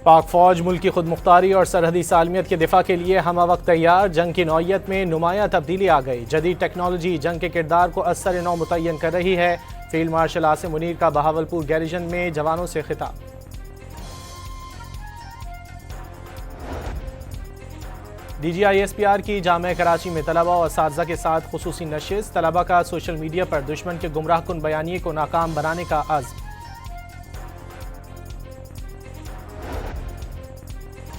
पाक फौज मुल्क की खुद मुख्तारी और सरहदी सालमियत के दिफा के लिए हम वक्त तैयार। जंग की नौयत में नुमाया तब्दीली आ गई। जदीद टेक्नोलॉजी जंग के किरदार को असर नौ मुतय्यन कर रही है। फील्ड मार्शल आसिम मुनीर का बहावलपुर गैरिजन में जवानों से खिताब। DGISPR की जामिया कराची में तलबा और असातिज़ा के साथ खुसूसी नशिस्त। तलबा का सोशल मीडिया पर दुश्मन के गुमराह कुन बयानिए को नाकाम बनाने का अज़्म।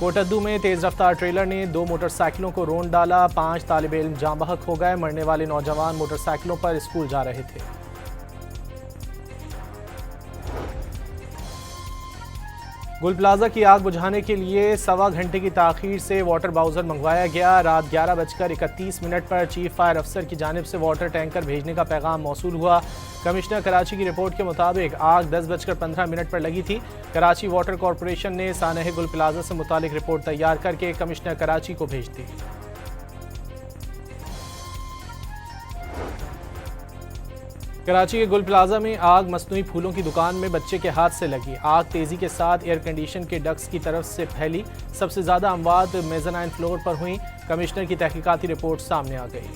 कोटद्दू में तेज रफ्तार ट्रेलर ने 2 मोटरसाइकिलों को रोंद डाला। 5 तालिब इल्म जाँ बहक हो गए। मरने वाले नौजवान मोटरसाइकिलों पर स्कूल जा रहे थे। गुल प्लाजा की आग बुझाने के लिए 1.25 घंटे की ताखीर से वाटर बाउजर मंगवाया गया। रात 11:31 पर चीफ फायर अफसर की जानिब से वाटर टैंकर भेजने का पैगाम मौसूल हुआ। कमिश्नर कराची की रिपोर्ट के मुताबिक आग 10:15 पर लगी थी। कराची वाटर कॉरपोरेशन ने सानह गुल प्लाजा से मुतालिक रिपोर्ट तैयार करके कमिश्नर कराची को भेज दी। कराची के गुल प्लाजा में आग मसनूई फूलों की दुकान में बच्चे के हाथ से लगी। आग तेजी के साथ एयर कंडीशन के डक्ट्स की तरफ से फैली। सबसे ज्यादा अमवात मेज़नाइन फ्लोर पर हुई। कमिश्नर की तहकीकाती रिपोर्ट सामने आ गई।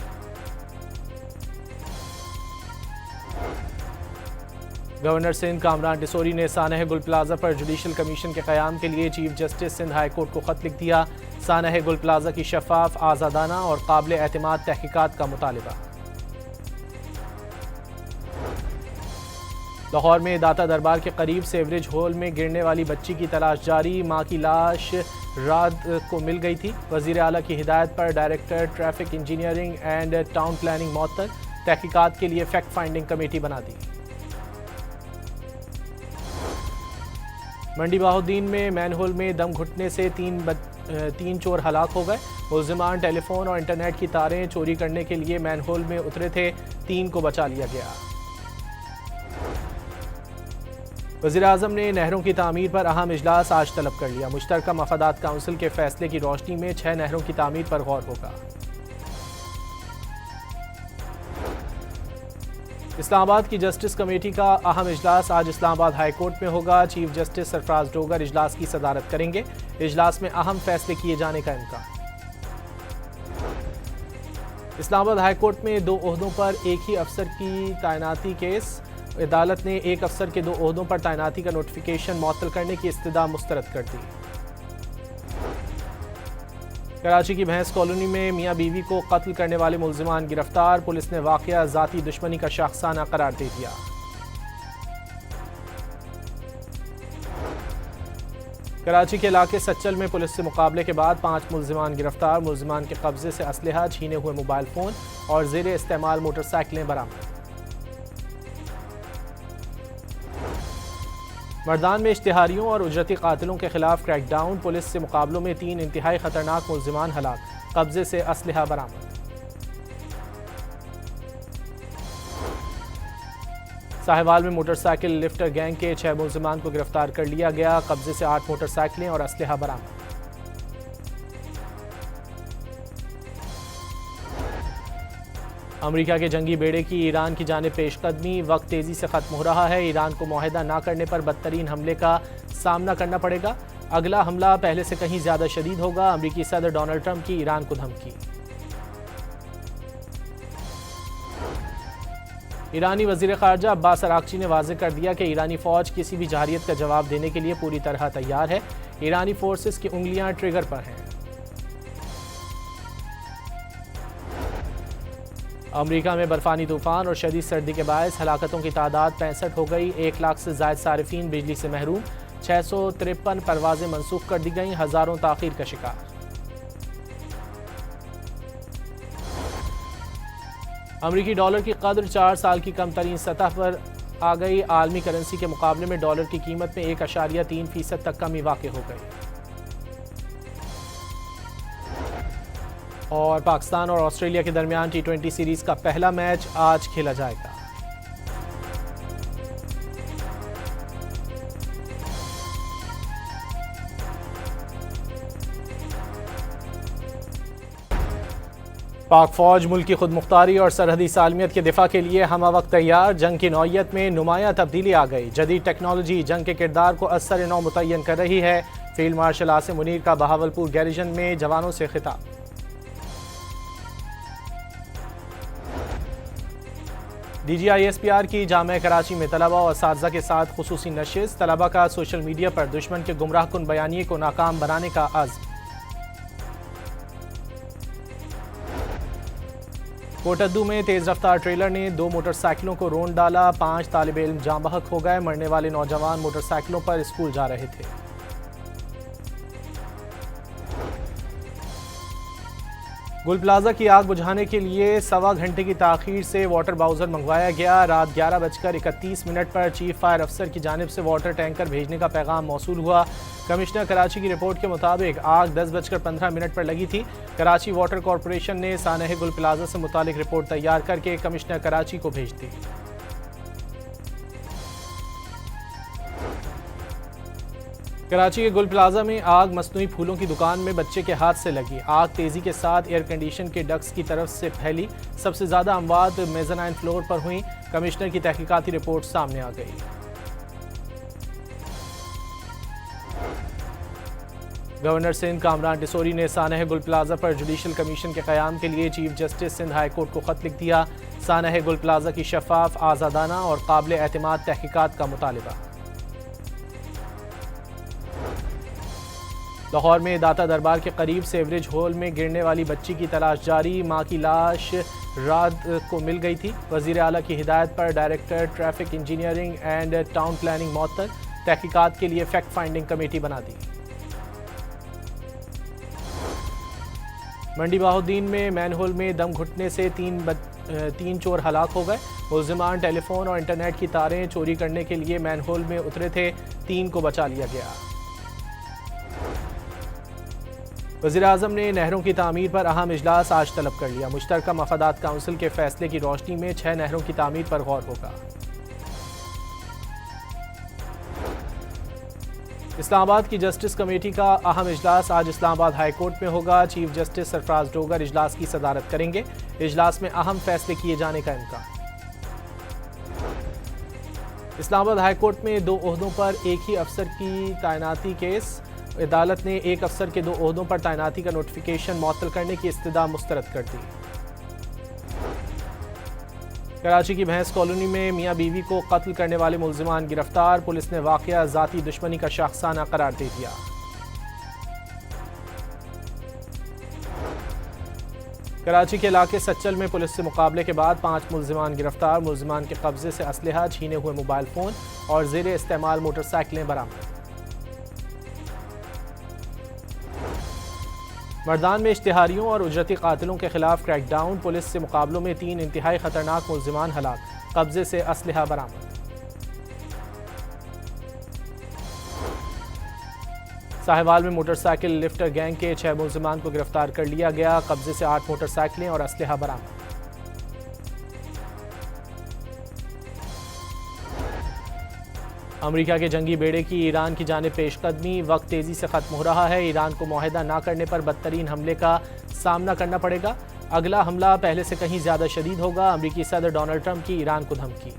गवर्नर सिंध कामरान डिसोरी ने सानह गुल प्लाजा पर जुडिशल कमीशन के क़याम के लिए chief justice Sindh high court को खत लिख दिया। सानह गुल प्लाजा की शफाफ, आज़ादाना और काबिल एतमाद तहकीकात का मुतालिबा। लाहौर में दाता दरबार के करीब सेवरेज होल में गिरने वाली बच्ची की तलाश जारी। मां की लाश रात को मिल गई थी। वजीर आला की हिदायत पर director traffic engineering and town planning मअतल। तहकीकात के लिए फैक्ट फाइंडिंग कमेटी बना दी। मंडी बाहुद्दीन में मैनहोल में दम घुटने से तीन चोर हलाक हो गए। मुल्जिमान टेलीफोन और इंटरनेट की तारें चोरी करने के लिए मैनहोल में उतरे थे। 3 को बचा लिया गया। वज़ीर आज़म ने नहरों की तामीर पर अहम इजलास आज तलब कर लिया। मुश्तरका मफादात काउंसिल के फैसले की रोशनी में 6 नहरों की तामीर पर गौर होगा। इस्लामाबाद की जस्टिस कमेटी का अहम इजलास आज इस्लामाबाद हाई कोर्ट में होगा। चीफ जस्टिस सरफराज डोगर इजलास की सदारत करेंगे। इजलास में अहम फैसले किए जाने का इम्कान। इस्लामाबाद हाई कोर्ट में 2 ओहदों पर एक ही अफसर की तैनाती केस। अदालत ने एक अफसर के 2 ओहदों पर तैनाती का नोटिफिकेशन मुअत्तल करने की इस्तदा मुस्तरद कर दी। कराची की भैंस कॉलोनी में मियां बीवी को कत्ल करने वाले मुल्जिमान गिरफ्तार। पुलिस ने वाकया ज़ाती दुश्मनी का शाखसाना करार दे दिया। कराची के इलाके सच्चल में पुलिस से मुकाबले के बाद 5 मुल्जिमान गिरफ्तार। मुल्जिमान के कब्जे से असलहा, छीने हुए मोबाइल फ़ोन और ज़ेरे इस्तेमाल मोटरसाइकिलें बरामद। मर्दान में इश्तिहारियों और उजरती कातिलों के खिलाफ क्रैकडाउन। पुलिस से मुकाबलों में 3 इंतहाई खतरनाक मुल्जिमान हलाक। कब्जे से असलहा बरामद। साहिवाल में मोटरसाइकिल लिफ्टर गैंग के 6 मुल्जिमान को गिरफ्तार कर लिया गया। कब्जे से 8 मोटरसाइकिलें और असलहा बरामद। अमेरिका के जंगी बेड़े की ईरान की जानिब पेशकदमी। वक्त तेजी से खत्म हो रहा है। ईरान को मुआहदा ना करने पर बदतरीन हमले का सामना करना पड़ेगा। अगला हमला पहले से कहीं ज्यादा शदीद होगा। अमेरिकी सदर डोनाल्ड ट्रंप की ईरान को धमकी। ईरानी वजीर खारजा अब्बास अरागची ने वाज़ेह कर दिया कि ईरानी फौज किसी भी जहारियत का जवाब देने के लिए पूरी तरह तैयार है। ईरानी फोर्सेस की उंगलियां ट्रिगर पर हैं। अमेरिका में बर्फानी तूफान और शदीद सर्दी के बायस हलाकतों की तादाद 65 हो गई। 1 लाख से ज़ायद सारिफीन बिजली से महरूम। 653 परवाजें मनसूख कर दी गईं। हज़ारों ताख़ीर का शिकार। अमेरिकी डॉलर की कदर 4 साल की कम तरीन सतह पर आ गई। आलमी करेंसी के मुकाबले में डॉलर की कीमत में 1.3% तक कमी वाक़ हो गई। और पाकिस्तान और ऑस्ट्रेलिया के दरमियान T20 सीरीज का पहला मैच आज खेला जाएगा। पाक फौज मुल्क की खुद मुख्तारी और सरहदी सालमियत के दिफा के लिए हम वक्त तैयार। जंग की नौयत में नुमाया तब्दीली आ गई। जदीद टेक्नोलॉजी जंग के किरदार को असर नौ मुतय्यन कर रही है। फील्ड मार्शल आसिम मुनीर का बहावलपुर गैरिजन में जवानों से खिताब। DGISPR की जामिया कराची में तलबा और असातिज़ा के साथ खुसूसी नशिस्त। तलबा का सोशल मीडिया पर दुश्मन के गुमराह कुन बयानिए को नाकाम बनाने का अज़्म। कोटद्दू में तेज रफ्तार ट्रेलर ने 2 मोटरसाइकिलों को रोंद डाला। 5 तालिब इल्म जाँ बहक हो गए। मरने वाले नौजवान मोटरसाइकिलों पर स्कूल जा रहे थे। गुल प्लाजा की आग बुझाने के लिए सवा घंटे की ताखीर से वाटर बाउजर मंगवाया गया। रात 11:31 पर चीफ फायर अफसर की जानिब से वाटर टैंकर भेजने का पैगाम मौसूल हुआ। कमिश्नर कराची की रिपोर्ट के मुताबिक आग 10:15 पर लगी थी। कराची वाटर कॉरपोरेशन ने सानह गुल प्लाजा से मुतालिक रिपोर्ट तैयार करके कमिश्नर कराची को भेज दी। कराची के गुल प्लाजा में आग मसनूई फूलों की दुकान में बच्चे के हाथ से लगी। आग तेजी के साथ एयर कंडीशन के डक्ट्स की तरफ से फैली। सबसे ज्यादा अमवात मेज़नाइन फ्लोर पर हुई। कमिश्नर की तहकीकाती रिपोर्ट सामने आ गई। गवर्नर सिंध कामरान डिसोरी ने सानह गुल प्लाजा पर जुडिशल कमीशन के क़याम के लिए chief justice Sindh high court को खत लिख दिया। सानह गुल प्लाजा की शफाफ, आज़ादाना और काबिल एतमाद तहकीकात का मुतालिबा। लाहौर में दाता दरबार के करीब सेवरेज होल में गिरने वाली बच्ची की तलाश जारी। मां की लाश रात को मिल गई थी। वजीर आला की हिदायत पर director traffic engineering and town planning मअतल। तहकीकात के लिए फैक्ट फाइंडिंग कमेटी बना दी। मंडी बाहुद्दीन में मैनहोल में दम घुटने से तीन चोर हलाक हो गए। मुल्जिमान टेलीफोन और इंटरनेट की तारें चोरी करने के लिए मैनहोल में उतरे थे। 3 को बचा लिया गया। वज़ीर आज़म ने नहरों की तामीर पर अहम इजलास आज तलब कर लिया। मुश्तरका मफादात काउंसिल के फैसले की रोशनी में 6 नहरों की तामीर पर गौर होगा। इस्लामाबाद की जस्टिस कमेटी का अहम इजलास आज इस्लामाबाद हाई कोर्ट में होगा। चीफ जस्टिस सरफराज डोगर इजलास की सदारत करेंगे। इजलास में अहम फैसले किए जाने का इम्कान। इस्लामाबाद हाई कोर्ट में 2 ओहदों पर एक ही अफसर की तैनाती केस। अदालत ने एक अफसर के 2 ओहदों पर तैनाती का नोटिफिकेशन मुअत्तल करने की इस्तदा मुस्तरद कर दी। कराची की भैंस कॉलोनी में मियां बीवी को कत्ल करने वाले मुल्जिमान गिरफ्तार। पुलिस ने वाकया जाती दुश्मनी का शाखसाना करार दे दिया। कराची के इलाके सच्चल में पुलिस से मुकाबले के बाद 5 मुल्जिमान गिरफ्तार। मुल्जिमान के कब्जे से असलहा, छीने हुए मोबाइल फोन और जेर इस्तेमाल मोटरसाइकिलें बरामद। मर्दान में इश्तिहारियों और उजरती कातिलों के खिलाफ क्रैकडाउन। पुलिस से मुकाबलों में 3 इंतहाई खतरनाक मुल्जिमान हलाक। कब्जे से असलहा बरामद। साहिवाल में मोटरसाइकिल लिफ्टर गैंग के 6 मुल्जिमान को गिरफ्तार कर लिया गया। कब्जे से 8 मोटरसाइकिलें और असलहा बरामद। अमेरिका के जंगी बेड़े की ईरान की जानिब पेशकदमी। वक्त तेजी से खत्म हो रहा है। ईरान को मुआहदा ना करने पर बदतरीन हमले का सामना करना पड़ेगा। अगला हमला पहले से कहीं ज्यादा शदीद होगा। अमेरिकी सदर डोनाल्ड ट्रंप की ईरान को धमकी।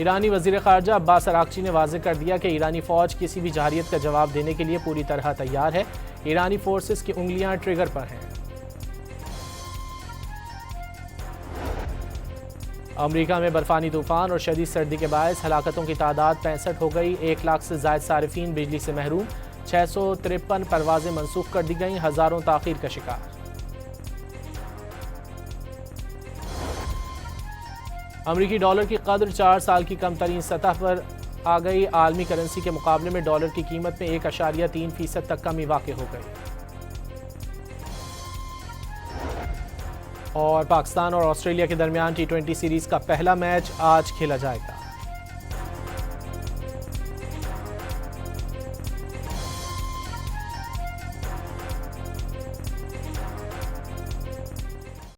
ईरानी वजीर खारजा अब्बास अरागची ने वाज़ेह कर दिया कि ईरानी फौज किसी भी जहारियत का जवाब देने के लिए पूरी तरह तैयार है। ईरानी फोर्सेस की उंगलियां ट्रिगर पर हैं। अमेरिका में बर्फानी तूफान और शदीद सर्दी के बायस हलाकतों की तादाद 65 हो गई। 1 लाख से ज़ायद सारिफीन बिजली से महरूम। 653 परवाजें मनसूख कर दी गईं। हज़ारों ताख़ीर का शिकार। अमेरिकी डॉलर की कदर 4 साल की कम तरीन सतह पर आ गई। आलमी करेंसी के मुकाबले में डॉलर की कीमत में 1.3% तक कमी वाक़ हो गई। और पाकिस्तान और ऑस्ट्रेलिया के दरमियान T20 सीरीज का पहला मैच आज खेला जाएगा।